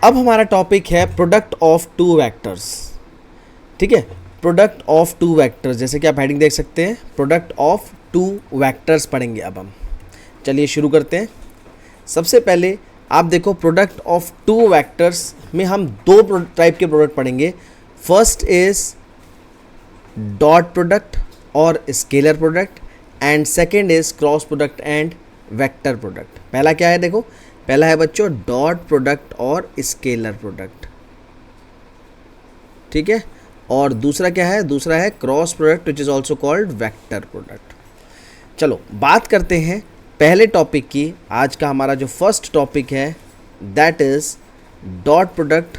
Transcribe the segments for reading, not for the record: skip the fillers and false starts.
अब हमारा टॉपिक है प्रोडक्ट ऑफ टू वेक्टर्स। ठीक है, प्रोडक्ट ऑफ टू वेक्टर्स, जैसे कि आप हेडिंग देख सकते हैं, प्रोडक्ट ऑफ टू वेक्टर्स पढ़ेंगे अब हम। चलिए शुरू करते हैं। सबसे पहले आप देखो, प्रोडक्ट ऑफ टू वेक्टर्स में हम दो टाइप के प्रोडक्ट पढ़ेंगे। फर्स्ट इज डॉट प्रोडक्ट और scalar product, and second is cross product and vector product. पहला क्या है, देखो पहला है बच्चों डॉट प्रोडक्ट और स्केलर प्रोडक्ट, ठीक है। और दूसरा क्या है, दूसरा है cross product which is also called vector product. चलो बात करते हैं पहले टॉपिक की। आज का हमारा जो फर्स्ट टॉपिक है दैट इज डॉट प्रोडक्ट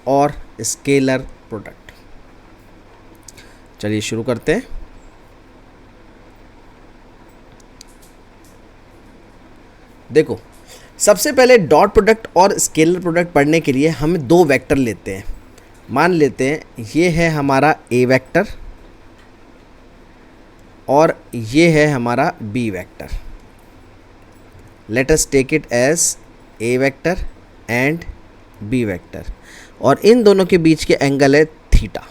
और स्केलर प्रोडक्ट। चलिए शुरू करते हैं। देखो सबसे पहले डॉट प्रोडक्ट और स्केलर प्रोडक्ट पढ़ने के लिए हम दो वेक्टर लेते हैं। मान लेते हैं ये है हमारा ए वेक्टर और ये है हमारा B vector. Let us take it as A vector and B vector, और इन दोनों के बीच के एंगल है थीटा।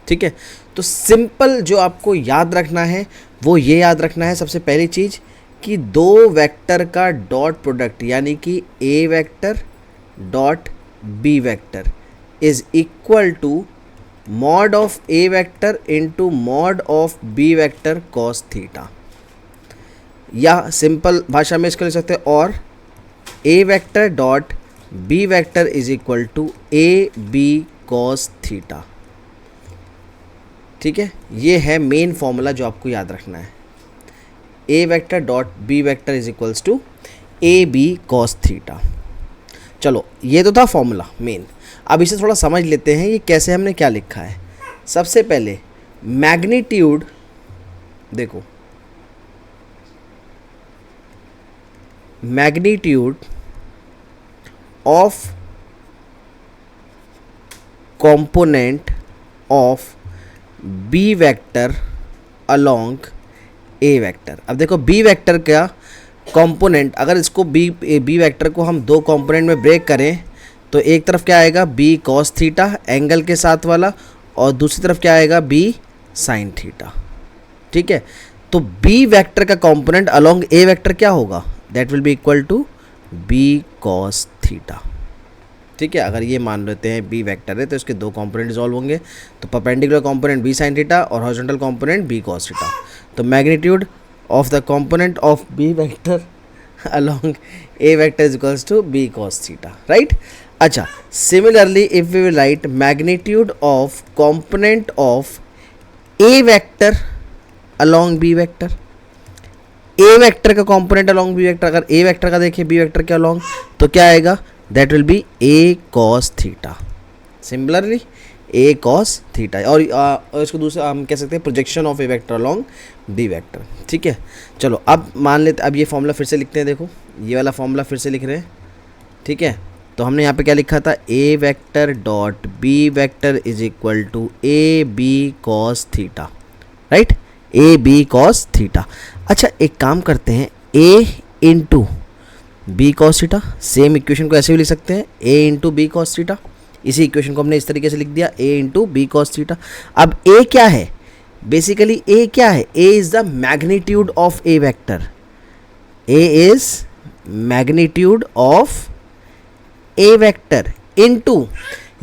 ठीक है, तो सिंपल जो आपको याद रखना है वो ये याद रखना है, सबसे पहली चीज़ कि दो वेक्टर का डॉट प्रोडक्ट यानी कि A vector dot B vector is equal to mod of A vector into mod of B vector cos theta, या सिंपल भाषा में इसको लिख सकते हैं और A vector dot B vector is equal to A B cos theta. ठीक है, ये है मेन फॉर्मूला जो आपको याद रखना है। A vector dot B vector is equals to A B cos theta. चलो ये तो था फॉर्मूला मेन। अब इसे थोड़ा समझ लेते हैं, ये कैसे हमने क्या लिखा है। सबसे पहले मैग्नीट्यूड, देखो magnitude of component of B vector along A vector. अब देखो बी वेक्टर का कंपोनेंट, अगर इसको बी वेक्टर को हम दो कंपोनेंट में ब्रेक करें तो एक तरफ क्या आएगा बी कॉस थीटा एंगल के साथ वाला, और दूसरी तरफ क्या आएगा बी साइन थीटा। ठीक है, तो बी वेक्टर का कंपोनेंट अलोंग ए वेक्टर क्या होगा, that will be equal to B cos theta. ठीक है, अगर ये मान लेते हैं बी वेक्टर है तो इसके दो कंपोनेंट डिसॉल्व होंगे, तो perpendicular component B sine theta और horizontal component B cos theta. तो magnitude of the component of B vector along A vector is equals to B cos theta, right. अच्छा, similarly if we will write magnitude of component of A vector along B vector, A vector का component along B vector, अगर A vector का देखें B vector के along तो क्या आएगा, that will be A cos theta. Similarly A cos theta, और इसको दूसरा हम कह सकते हैं projection of A vector along B vector. ठीक है, चलो अब मान लेते, अब ये फॉर्मूला फिर से लिखते हैं। देखो ये वाला फॉर्मूला फिर से लिख रहे हैं। ठीक है, तो हमने यहाँ पे क्या लिखा था, A vector dot B vector is equal to A B cos theta, right, A B cos theta. अच्छा एक काम करते हैं, A into B cos theta, same equation को ऐसे भी लिख सकते हैं, A into B cos theta. इसी इक्वेशन को हमने इस तरीके से लिख दिया, A into B cos theta. अब ए क्या है, बेसिकली ए क्या है, A is the magnitude of A vector, A is magnitude of A vector into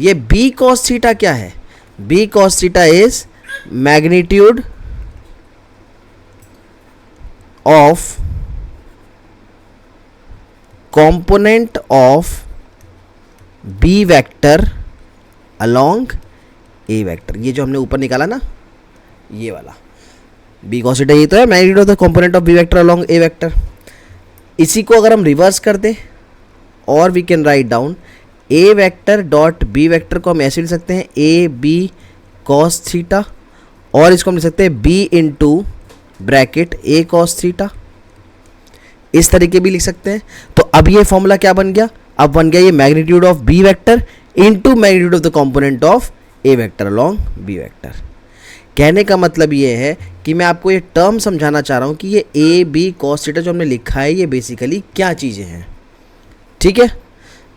ये बी कॉस थीटा क्या है, B cos theta is magnitude of component of B vector along A vector. ये जो हमने ऊपर निकाला ना, ये वाला बी कॉस थीटा, ये तो है magnitude of the component of B vector along A vector. इसी को अगर हम रिवर्स कर दें और we can write down A vector dot B vector को हम ऐसे लिख सकते हैं, ए बी कॉस थीटा, और इसको हम लिख सकते हैं बी इंटू ब्रैकेट ए कॉस थीटा, इस तरीके भी लिख सकते हैं। तो अब ये फॉर्मूला क्या बन गया, अब बन गया ये magnitude of B vector into magnitude of the component of A vector along B vector. कहने का मतलब ये है कि मैं आपको ये टर्म समझाना चाह रहा हूँ कि ये ए बी कॉस थीटा जो हमने लिखा है ये बेसिकली क्या चीज़ें हैं। ठीक है,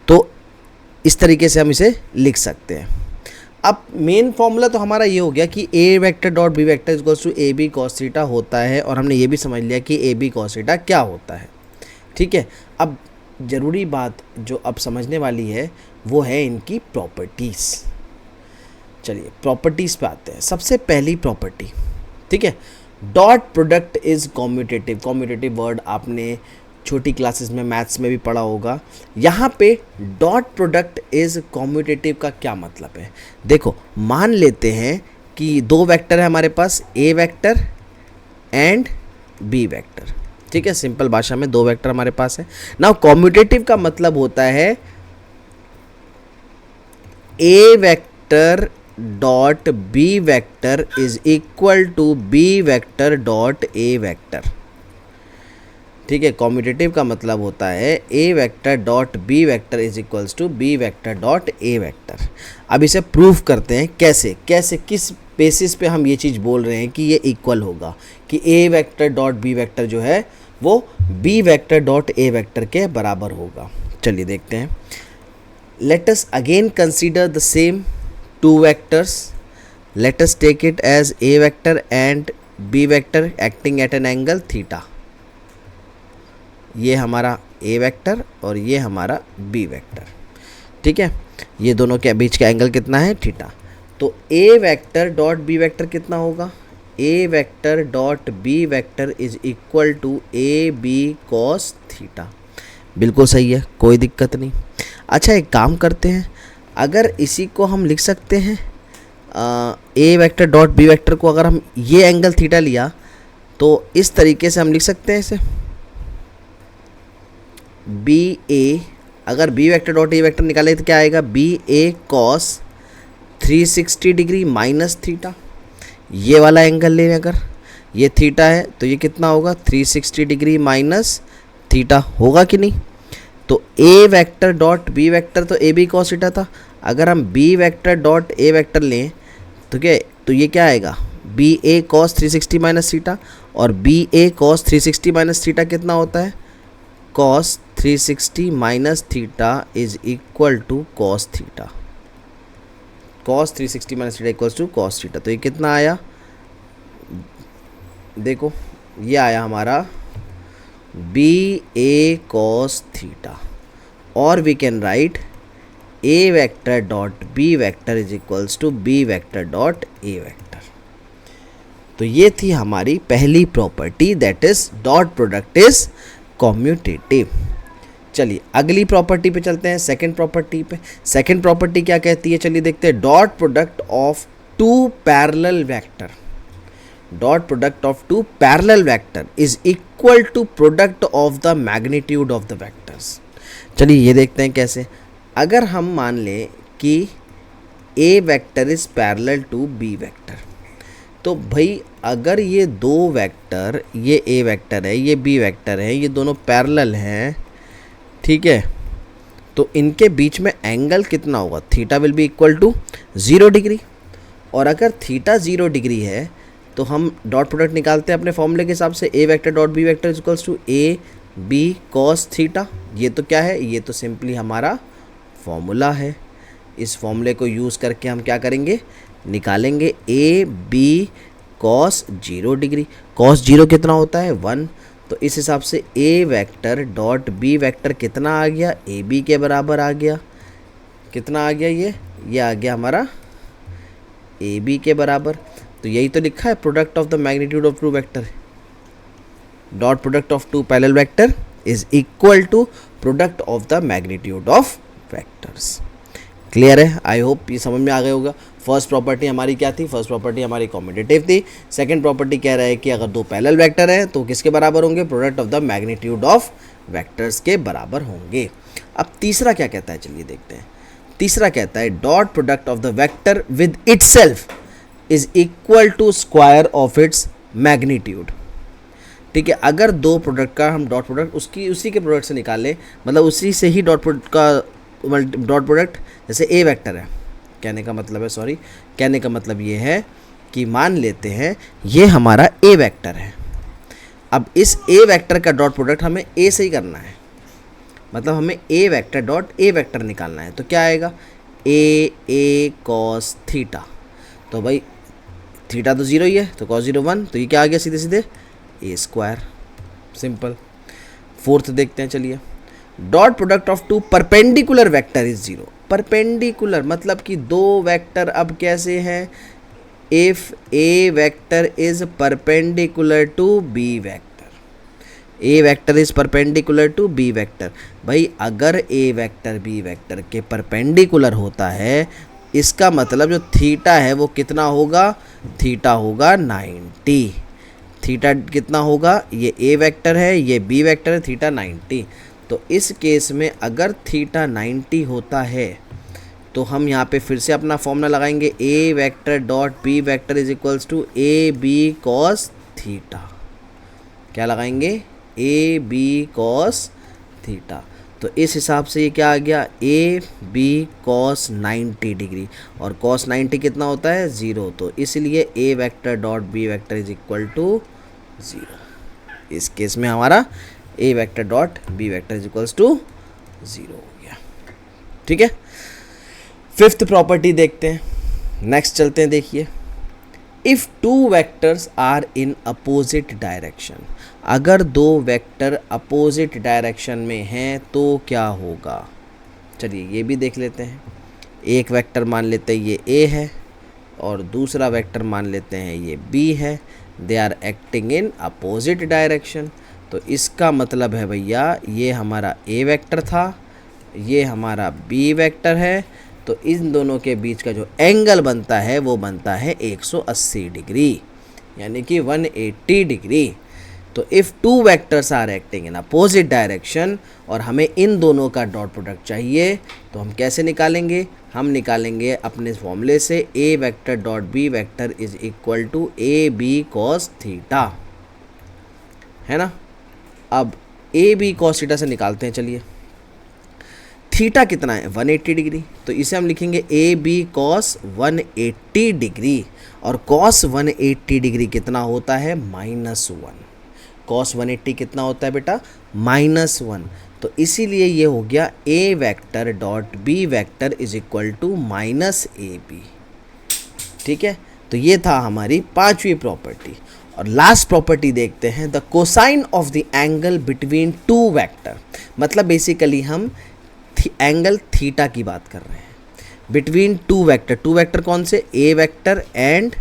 तो इस तरीके से हम इसे लिख सकते हैं। अब मेन फॉर्मूला तो हमारा ये हो गया कि A vector dot B vector equals to A B cos theta होता है, और हमने ये भी समझ लिया कि ए बी कॉस थीटा क्या होता है। ठीक है, अब ज़रूरी बात जो अब समझने वाली है वो है इनकी प्रॉपर्टीज़। चलिए प्रॉपर्टीज़ पे आते हैं। सबसे पहली प्रॉपर्टी, ठीक है, dot product is commutative. Commutative word आपने छोटी क्लासेस में मैथ्स में भी पढ़ा होगा। यहाँ पे डॉट प्रोडक्ट इज़ कॉम्यूटेटिव का क्या मतलब है? देखो मान लेते हैं कि दो वेक्टर है हमारे पास, ए वेक्टर एंड बी वेक्टर। ठीक है, सिंपल भाषा में दो वेक्टर हमारे पास है। नाउ कॉम्यूटेटिव का मतलब होता है A vector dot B vector is equal to B vector dot A vector. ठीक है, कॉम्यूटेटिव का मतलब होता है A vector dot B vector is equals to B vector dot A vector. अब इसे प्रूफ करते हैं कैसे कैसे किस बेसिस पे हम ये चीज़ बोल रहे हैं कि ये इक्वल होगा, कि A vector dot B vector जो है वो B vector dot A vector के बराबर होगा। चलिए देखते हैं। Let us again consider the same two vectors. Let us take it as A vector and B vector acting at an angle theta. ये हमारा ए वेक्टर और ये हमारा बी वेक्टर। ठीक है, ये दोनों के बीच का एंगल कितना है? थीटा। तो A vector dot B vector कितना होगा? A vector dot B vector is equal to A B cos theta. बिल्कुल सही है, कोई दिक्कत नहीं। अच्छा एक काम करते हैं, अगर इसी को हम लिख सकते हैं ए वेक्टर डॉट बी वेक्टर को अगर हम ये एंगल थीटा लिया तो इस तरीके से हम लिख सकते हैं इसे बी ए। अगर B vector dot A vector निकाले तो क्या आएगा? B A cos 360 degree minus theta. ये वाला एंगल लें, अगर ये थीटा है तो ये कितना होगा? 360 डिग्री माइनस थीटा होगा कि नहीं? तो A vector dot B vector तो ए बी कॉस थीटा था। अगर हम B vector dot A vector लें तो क्या, तो ये क्या आएगा? B A cos 360 minus theta, और B A cos 360 minus theta कितना होता है? Cos 360 minus theta is equal to cos theta. Cos 360 minus theta equals to cos theta. तो ये कितना आया? देखो ये आया हमारा बी ए कॉस थीटा, और we can write A vector dot B vector is equals to B vector dot A vector. तो ये थी हमारी पहली property, that is dot product is commutative. चलिए अगली प्रॉपर्टी पे चलते हैं, सेकंड प्रॉपर्टी पे। सेकंड प्रॉपर्टी क्या कहती है? चलिए देखते हैं। Dot product of two parallel vector, dot product of two parallel vector is equal to product of the magnitude of the vectors. चलिए ये देखते हैं कैसे। अगर हम मान लें कि A vector is parallel to B vector, तो भाई अगर ये दो वेक्टर, ये ए वेक्टर है ये बी वेक्टर है, ये दोनों पैरेलल हैं, ठीक है, तो इनके बीच में एंगल कितना होगा? Theta will be equal to 0 degree. और अगर थीटा 0 डिग्री है तो हम डॉट प्रोडक्ट निकालते हैं अपने फॉर्मूले के हिसाब से, A vector dot B vector equals to A B cos theta. ये तो क्या है? ये तो सिंपली हमारा फॉर्मूला है। इस फॉर्मूले को यूज़ करके हम क्या करेंगे? निकालेंगे A B cos 0 degree. Cos 0 कितना होता है? 1। तो इस हिसाब से A vector dot B vector कितना आ गया? ए बी के बराबर आ गया। कितना आ गया? ये आ गया हमारा ए बी के बराबर। तो यही तो लिखा है, product of the magnitude of two vector, dot product of two parallel vector is equal to product of the magnitude of vectors. Clear है? आई होप ये समझ में आ गया होगा। फर्स्ट प्रॉपर्टी हमारी क्या थी? फर्स्ट प्रॉपर्टी हमारी कॉम्यूटेटिव थी। सेकंड प्रॉपर्टी कह रहा है कि अगर दो पैरेलल वेक्टर हैं तो किसके बराबर होंगे? Product of the magnitude of vectors के बराबर होंगे। अब तीसरा क्या कहता है? चलिए देखते हैं। तीसरा कहता है dot product of the vector with itself is equal to square of its magnitude. ठीक है, अगर दो प्रोडक्ट का हम डॉट प्रोडक्ट उसी के प्रोडक्ट से निकालें, मतलब उसी से ही डॉट प्रोडक्ट का डॉट प्रोडक्ट, जैसे ए वेक्टर है, कहने का मतलब ये है कि मान लेते हैं ये हमारा ए वेक्टर है। अब इस ए वेक्टर का डॉट प्रोडक्ट हमें ए से ही करना है, मतलब हमें ए वेक्टर डॉट ए वेक्टर निकालना है, तो क्या आएगा ए कॉस थीटा। तो भाई थीटा तो 0 ही है, तो कॉस 0 1, तो ये क्या आ गया सीधे सीधे ए स्क्वायर, सिंपल। फोर्थ देखते हैं चलिए, dot product of two perpendicular vector is 0। Perpendicular मतलब कि दो वेक्टर अब कैसे हैं, if A vector is perpendicular to B vector, A vector is perpendicular to B vector. भाई अगर ए वेक्टर बी वेक्टर के परपेंडिकुलर होता है, इसका मतलब जो थीटा है वो कितना होगा, थीटा होगा 90। थीटा कितना होगा, ये ए वेक्टर है ये बी वेक्टर है, थीटा 90। तो इस केस में अगर थीटा 90 होता है तो हम यहाँ पे फिर से अपना फॉर्मूला लगाएंगे, A vector dot B vector is equals to A B cos theta. क्या लगाएंगे, ए बी कॉस थीटा। तो इस हिसाब से ये क्या आ गया, ए बी कॉस 90 डिग्री, और कॉस 90 कितना होता है 0, तो इसलिए A vector dot B vector is equal to 0। इस केस में हमारा A vector dot B vector is equals to 0 हो गया। ठीक है, फिफ्थ प्रॉपर्टी देखते हैं, नेक्स्ट चलते हैं। देखिए, if two vectors are in opposite direction, अगर दो वेक्टर अपोजिट डायरेक्शन में हैं तो क्या होगा। चलिए ये भी देख लेते हैं। एक वेक्टर मान लेते हैं ये ए है और दूसरा वेक्टर मान लेते हैं ये बी है, they are acting in opposite direction. तो इसका मतलब है भैया ये हमारा ए वेक्टर था, ये हमारा बी वेक्टर है, तो इन दोनों के बीच का जो एंगल बनता है वो बनता है 180 डिग्री, यानी कि 180 डिग्री। तो if two vectors are acting in opposite direction और हमें इन दोनों का डॉट प्रोडक्ट चाहिए, तो हम कैसे निकालेंगे, हम निकालेंगे अपने फॉर्मूले से, A vector dot B vector is equal to A B cos theta, है ना। अब ए बी कॉस थीटा से निकालते हैं। चलिए, थीटा कितना है 180 डिग्री, तो इसे हम लिखेंगे ए बी कॉस 180 डिग्री, और कॉस 180 डिग्री कितना होता है -1। कॉस 180 कितना होता है बेटा -1, तो इसीलिए ये हो गया A vector dot B vector is equal to minus A B. ठीक है, तो ये था हमारी पांचवी प्रॉपर्टी। और लास्ट प्रॉपर्टी देखते हैं, the cosine of the angle between two vector. मतलब बेसिकली हम एंगल थीटा की बात कर रहे हैं between two vector. Two vector कौन से, A vector and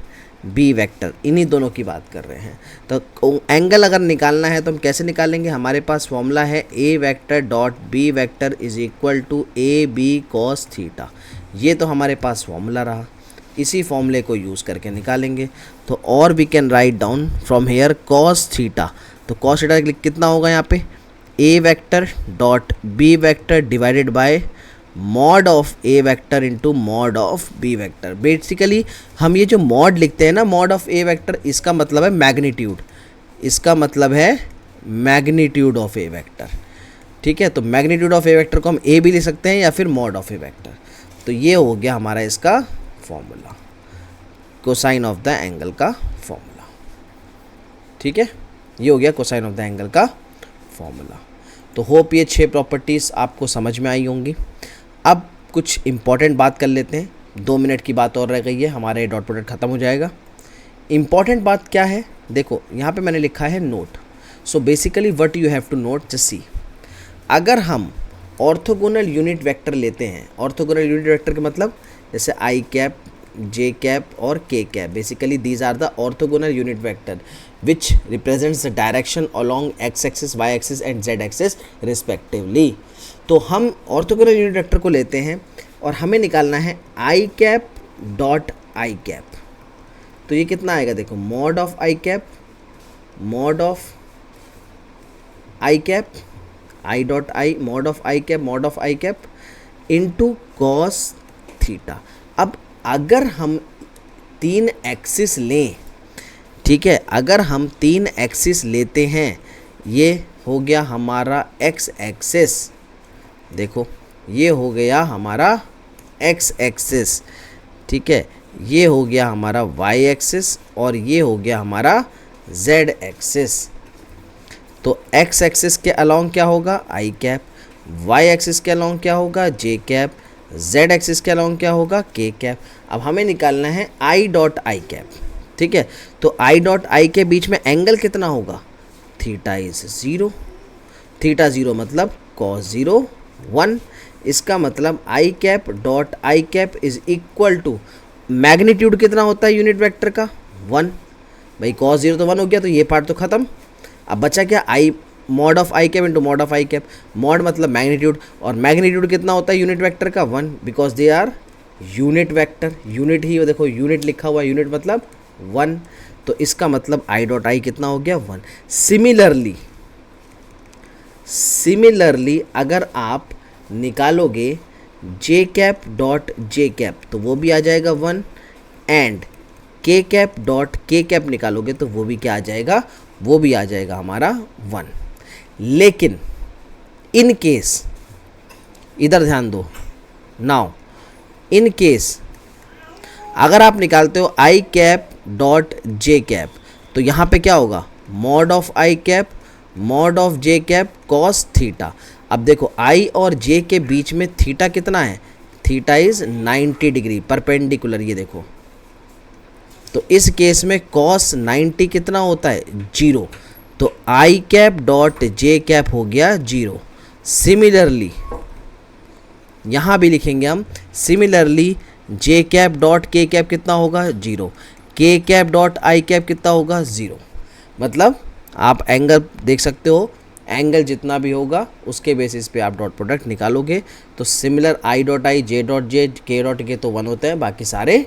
B vector, इन्हीं दोनों की बात कर रहे हैं। तो एंगल अगर निकालना है तो हम कैसे निकालेंगे, हमारे पास फॉर्मूला है A vector dot B vector is equal to A B cos theta. ये तो हमारे पास फॉर्मूला रहा, इसी फॉर्मूले को यूज़ करके निकालेंगे। तो और we can write down from here cos theta. तो कॉस थीटा कितना होगा यहाँ पे, A vector dot B vector divided by mod of A vector into mod of B vector. Basically हम ये जो मॉड लिखते हैं ना, मॉड ऑफ ए वेक्टर, इसका मतलब है मैग्नीट्यूड, इसका मतलब है मैग्नीट्यूड ऑफ ए वेक्टर। ठीक है, तो मैग्नीट्यूड ऑफ ए वेक्टर को हम ए भी लिख सकते हैं या फिर मॉड ऑफ ए वेक्टर। तो ये हो गया हमारा इसका formula, cosine of the angle का फॉर्मूला। ठीक है, ये हो गया कोसाइन ऑफ द एंगल का फॉर्मूला। तो होप ये 6 प्रॉपर्टीज़ आपको समझ में आई होंगी। अब कुछ इम्पॉर्टेंट बात कर लेते हैं, 2 मिनट की बात और रह गई है, हमारे डॉट प्रोडक्ट ख़त्म हो जाएगा। इम्पॉर्टेंट बात क्या है, देखो यहाँ पे मैंने लिखा है note. So basically what you have to note, just see, अगर हम ऑर्थोगोनल यूनिट वेक्टर लेते हैं, ऑर्थोगोनल यूनिट वेक्टर का मतलब जैसे आई कैप, जे कैप और K cap, basically these are the orthogonal unit vector which represents the direction along X axis, Y axis and Z axis respectively. तो हम ऑर्थोगोनल यूनिट वेक्टर को लेते हैं और हमें निकालना है आई कैप डॉट आई कैप। तो ये कितना आएगा, देखो mod of i cap, mod of i cap, I dot I, mod of i cap, mod of i cap into cos theta. अब अगर हम 3 एक्सिस लें, ठीक है, अगर हम 3 एक्सिस लेते हैं, ये हो गया हमारा एक्स एक्सिस, देखो ये हो गया हमारा एक्स एक्सिस, ठीक है, ये हो गया हमारा वाई एक्सिस और ये हो गया हमारा जेड एक्सिस। तो एक्स एक्सिस के अलोंग क्या होगा आई कैप, वाई एक्सिस के अलॉन्ग क्या होगा, जे कैप, जेड एक्सिस के अलॉन्ग क्या होगा, के कैप। अब हमें निकालना है आई डॉट आई कैप, ठीक है। तो आई डॉट आई के बीच में एंगल कितना होगा, थीटा इज 0, थीटा 0 मतलब कॉस 0 1। इसका मतलब i cap dot I cap is equal to magnitude कितना होता है यूनिट वेक्टर का, 1। भाई कॉस 0 तो 1 हो गया, तो ये पार्ट तो खत्म। अब बचा क्या, i mod of i cap into mod of i cap. Mod मतलब मैग्नीट्यूड, और मैग्नीट्यूड कितना होता है यूनिट वेक्टर का, 1, because they are unit vector. Unit ही देखो, यूनिट लिखा हुआ है, यूनिट मतलब 1। तो इसका मतलब आई डॉट आई कितना हो गया, 1। सिमिलरली अगर आप निकालोगे जे कैप डॉट जे कैप तो वो भी आ जाएगा 1, एंड के कैप डॉट के कैप निकालोगे तो वो भी क्या आ जाएगा, वो भी आ जाएगा हमारा 1। लेकिन इन केस, इधर ध्यान दो, नाउ इन केस अगर आप निकालते हो आई कैप डॉट जे कैप तो यहाँ पे क्या होगा, mod of i cap mod of J cap cos theta. अब देखो आई और जे के बीच में थीटा कितना है, थीटा इज 90 डिग्री परपेंडिकुलर, ये देखो। तो इस केस में कॉस 90 कितना होता है, 0। तो आई कैप डॉट जे कैप हो गया 0। सिमिलरली यहाँ भी लिखेंगे हम, सिमिलरली जे कैप डॉट के कैप कितना होगा, 0। के कैप डॉट आई कैप कितना होगा, 0। मतलब आप एंगल देख सकते हो, एंगल जितना भी होगा उसके बेसिस पे आप डॉट प्रोडक्ट निकालोगे। तो similar I dot I, J dot जे, के डॉट के तो 1 होते हैं, बाकी सारे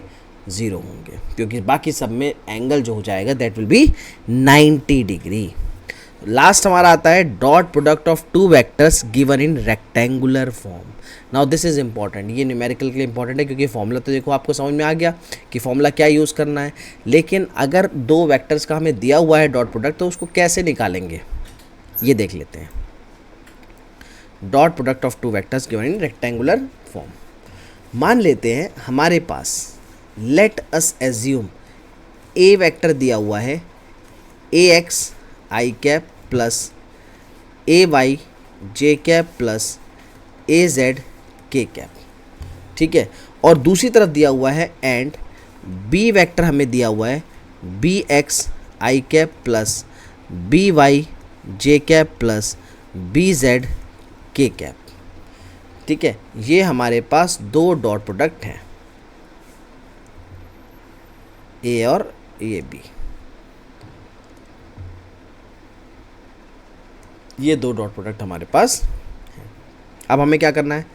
0 होंगे, क्योंकि बाकी सब में एंगल जो हो जाएगा that will B 90 degree. Last हमारा आता है dot product of two vectors given in rectangular form. Now this is important, ये न्यूमेरिकल के लिए इंपॉर्टेंट है, क्योंकि फॉर्मूला तो देखो आपको समझ में आ गया कि फॉर्मूला क्या यूज़ करना है। लेकिन अगर दो वेक्टर्स का हमें दिया हुआ है डॉट प्रोडक्ट, तो उसको कैसे निकालेंगे ये देख लेते हैं। Dot product of two vectors given in rectangular form. मान लेते हैं हमारे पास, let us assume A vector दिया हुआ है, A x I cap plus A y j cap plus A z के कैप, ठीक है। और दूसरी तरफ दिया हुआ है एंड बी वेक्टर हमें दिया हुआ है बी एक्स आई cap plus B y j cap plus B Z के कैप, ठीक है। ये हमारे पास दो डॉट प्रोडक्ट हैं, ए और ए बी, ये दो डॉट प्रोडक्ट हमारे पास हैं। अब हमें क्या करना है,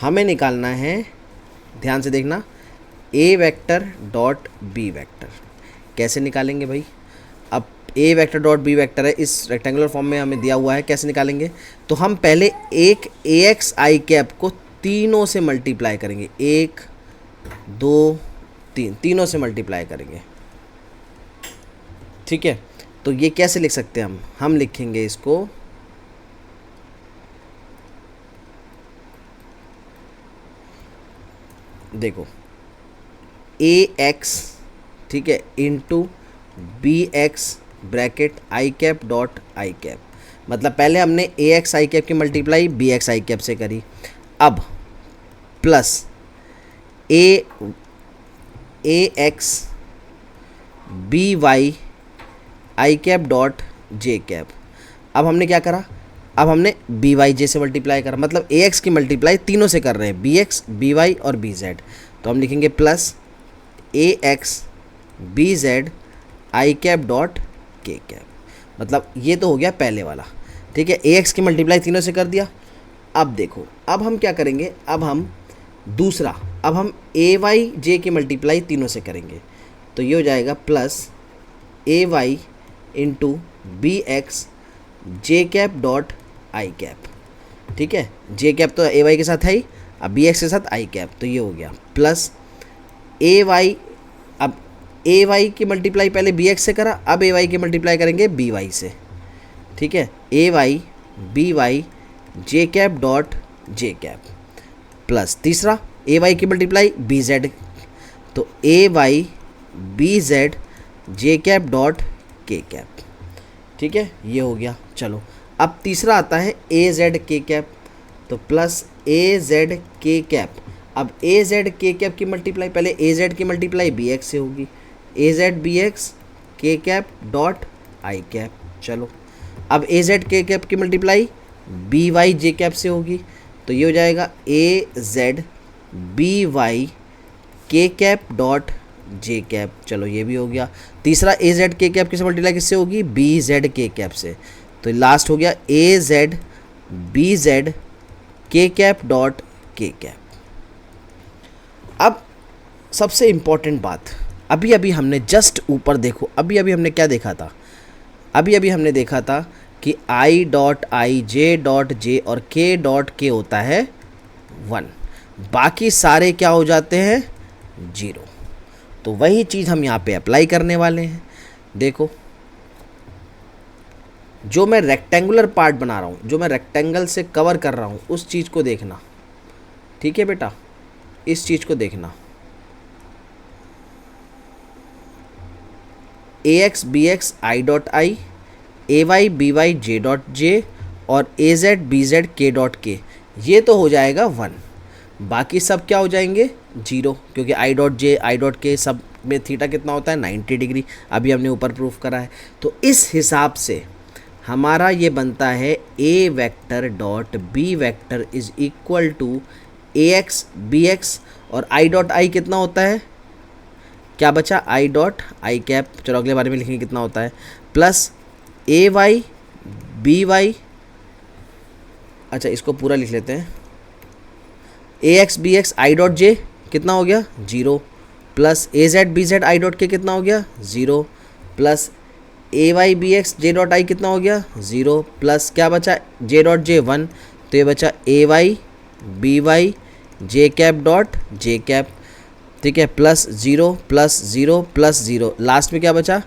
हमें निकालना है, ध्यान से देखना, ए वेक्टर डॉट बी वेक्टर। कैसे निकालेंगे भाई, अब ए वेक्टर डॉट बी वेक्टर है, इस रेक्टेंगुलर फॉर्म में हमें दिया हुआ है, कैसे निकालेंगे। तो हम पहले एक ए एक्स आई कैप को तीनों से मल्टीप्लाई करेंगे, 1 2 3, तीनों से मल्टीप्लाई करेंगे, ठीक है। तो ये कैसे लिख सकते हैं हम लिखेंगे इसको, देखो ए एक्स, ठीक है, into B X bracket I cap dot I cap. मतलब पहले हमने ए एक्स आई कैप की मल्टीप्लाई बी एक्स आई कैप से करी, अब plus A x B Y I cap dot J cap. अब हमने क्या करा, अब हमने बी वाई जे से मल्टीप्लाई करा, मतलब ए एक्स की मल्टीप्लाई तीनों से कर रहे हैं, बी एक्स बी वाई और बी जेड। तो हम लिखेंगे plus A x B Z I cap dot के कैप। मतलब ये तो हो गया पहले वाला, ठीक है। ए एक्स की मल्टीप्लाई तीनों से कर दिया। अब देखो, अब हम क्या करेंगे, अब हम दूसरा, अब हम ए वाई जे की मल्टीप्लाई तीनों से करेंगे। तो ये हो जाएगा plus A Y into B x J cap dot I cap, ठीक है। जे कैप तो ए वाई के साथ है ही, अब बी एक्स के साथ आई कैप, तो ये हो गया प्लस ए वाई। अब ए वाई की मल्टीप्लाई पहले बी एक्स से करा, अब ए वाई की मल्टीप्लाई करेंगे बी वाई से, ठीक है। A Y B y j cap dot J cap plus तीसरा ए वाई की मल्टीप्लाई बी जेड, तो A Y B z j cap dot के कैप, ठीक है। ये हो गया। चलो अब तीसरा आता है ए जेड के कैप। तो प्लस ए जेड के कैप। अब ए जेड के कैप की मल्टीप्लाई, पहले ए जेड की मल्टीप्लाई बी एक्स से होगी, ए जेड बी एक्स के कैप डॉट आई कैप। चलो अब ए जेड के कैप की multiply B y j cap से होगी, तो ये हो जाएगा ए जेड बी वाई के कैप डॉट जे कैप। चलो ये भी हो गया। तीसरा ए जेड के कैप किससे मल्टीप्लाई किससे होगी, बी जेड के कैप से, तो लास्ट हो गया ए जेड बी जेड के कैप डॉट के कैप। अब सबसे इम्पॉर्टेंट बात, अभी अभी हमने जस्ट ऊपर देखो, अभी अभी हमने क्या देखा था, अभी अभी हमने देखा था कि आई डॉट आई जे डॉट जे और के डॉट के होता है 1, बाकी सारे क्या हो जाते हैं 0। तो वही चीज़ हम यहाँ पे अप्लाई करने वाले हैं। देखो जो मैं रेक्टेंगुलर पार्ट बना रहा हूँ, जो मैं रेक्टेंगल से कवर कर रहा हूँ, उस चीज़ को देखना, ठीक है बेटा, इस चीज़ को देखना। A x B x i dot i, A Y B y j dot j और A Z B Z k dot k, ये तो हो जाएगा 1, बाकी सब क्या हो जाएंगे 0, क्योंकि आई डॉट जे आई डॉट के सब में थीटा कितना होता है 90 डिग्री, अभी हमने ऊपर प्रूफ करा है। तो इस हिसाब से हमारा ये बनता है A vector dot B vector is equal to A x B x और आई डॉट आई कितना होता है, क्या बचा आई डॉट आई कैप, चलो अगले बारे में लिखेंगे कितना होता है, plus A Y B y, अच्छा इसको पूरा लिख लेते हैं, A x B x i dot j कितना हो गया 0, plus A Z B Z i dot k कितना हो गया 0, plus A Y B x j dot i कितना हो गया 0, प्लस क्या बचा जे डॉट जे 1, तो ये बचा ए Y B y j cap dot जे कैप, ठीक है, प्लस 0 प्लस 0 प्लस 0, लास्ट में क्या बचा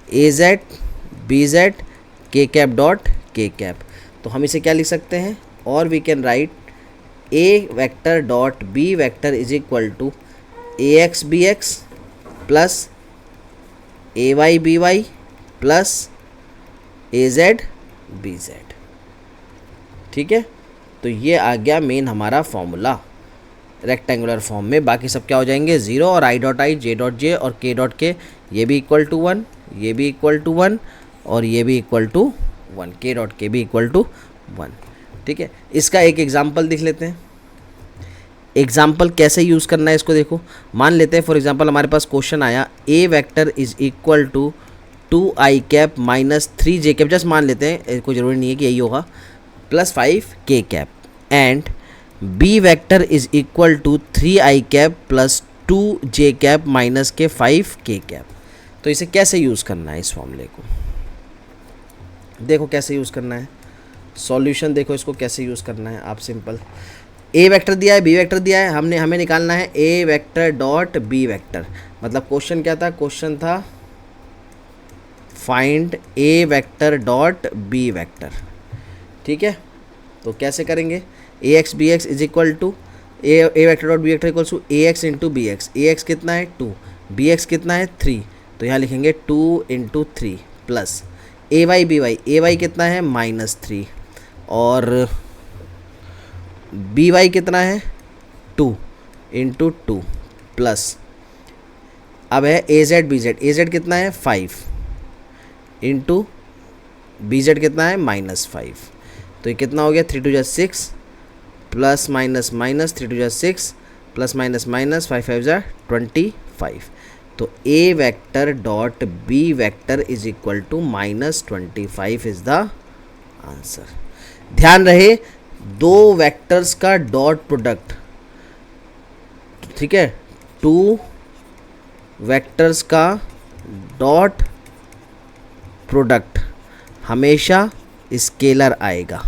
ए जेड बी जेड के कैप डॉट के कैप। तो हम इसे क्या लिख सकते हैं, और we can write A vector dot B vector is equal to A x B X plus A Y B Y plus A Z B Z, ठीक है। तो ये आ गया मेन हमारा फॉर्मूला रेक्टेंगुलर फॉर्म में, बाकी सब क्या हो जाएंगे 0 और i dot I J dot j और के डॉट के, ये भी इक्वल टू 1, ये भी इक्वल टू 1 और ये भी इक्वल टू 1, के डॉट के भी इक्वल टू 1, ठीक है। इसका एक एग्जाम्पल देख लेते हैं। एग्जाम्पल कैसे यूज़ करना है इसको देखो, मान लेते हैं फॉर एग्जाम्पल हमारे पास क्वेश्चन आया A vector is equal to 2 i cap minus 3 j cap, just मान लेते हैं, कोई ज़रूरी नहीं है कि यही होगा, plus 5 K cap, and B vector is equal to 3 I cap plus 2 J cap minus K 5 K cap. तो इसे कैसे यूज़ करना है, इस फॉर्मूले को देखो कैसे यूज़ करना है, सॉल्यूशन देखो इसको कैसे यूज़ करना है। आप सिंपल ए वेक्टर दिया है बी वेक्टर दिया है, हमें निकालना है A vector dot B vector, मतलब क्वेश्चन क्या था, क्वेश्चन था find A vector dot B vector, ठीक है। तो कैसे करेंगे, A x B x is equal to A vector dot B vector equal to A x into B x, A x कितना है 2, बी एक्स कितना है 3, तो यहाँ लिखेंगे 2 into 3 plus A Y B Y, A Y कितना है -3 और बी वाई कितना है 2 इंटू 2 प्लस अब है ए जेड कितना है 5 इंटू बी जेड कितना है -5, तो ये कितना हो गया 3 2 6 plus minus minus 3 2 6 plus minus minus 5 5 25। तो A vector dot B vector is equal to -25 is the answer. ध्यान रहे दो वेक्टर्स का डॉट प्रोडक्ट, ठीक है, 2 वेक्टर्स का डॉट प्रोडक्ट हमेशा स्केलर आएगा,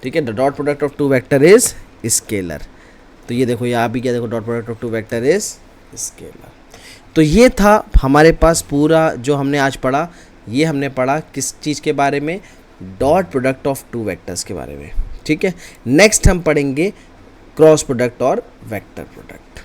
ठीक है। The dot product of 2 vector is scalar. तो ये देखो यहाँ भी क्या देखो, dot product of 2 vector is scalar. तो ये था हमारे पास पूरा जो हमने आज पढ़ा, ये हमने पढ़ा किस चीज़ के बारे में, डॉट प्रोडक्ट ऑफ 2 वेक्टर्स के बारे में, ठीक है। नेक्स्ट हम पढ़ेंगे क्रॉस प्रोडक्ट और वेक्टर प्रोडक्ट।